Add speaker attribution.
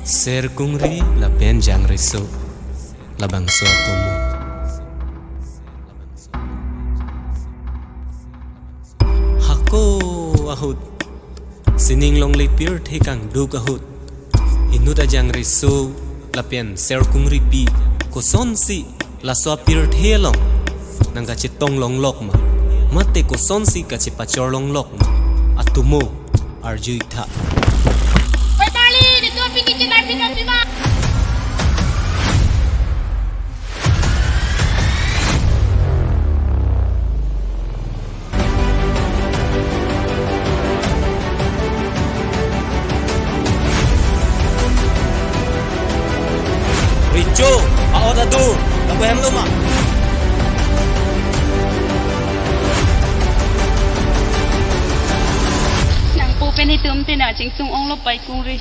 Speaker 1: Ser kungri la pen jang riso la bang suatu mu. Hako ahut sining long lipir thekang duk ahut inut ajang riso la pen ser kungri pi ko son si la so pir thelong nang ka chitong long lok ma mate ko son si ka chi pachor long lok ma atumo arjui tha.
Speaker 2: Oi Tali, dito pergi je nanti nanti mak.
Speaker 1: Richo, ako na do. Nabuhem lo ma.
Speaker 2: Nang po penitum tina ching sung ong lo pai kung ri.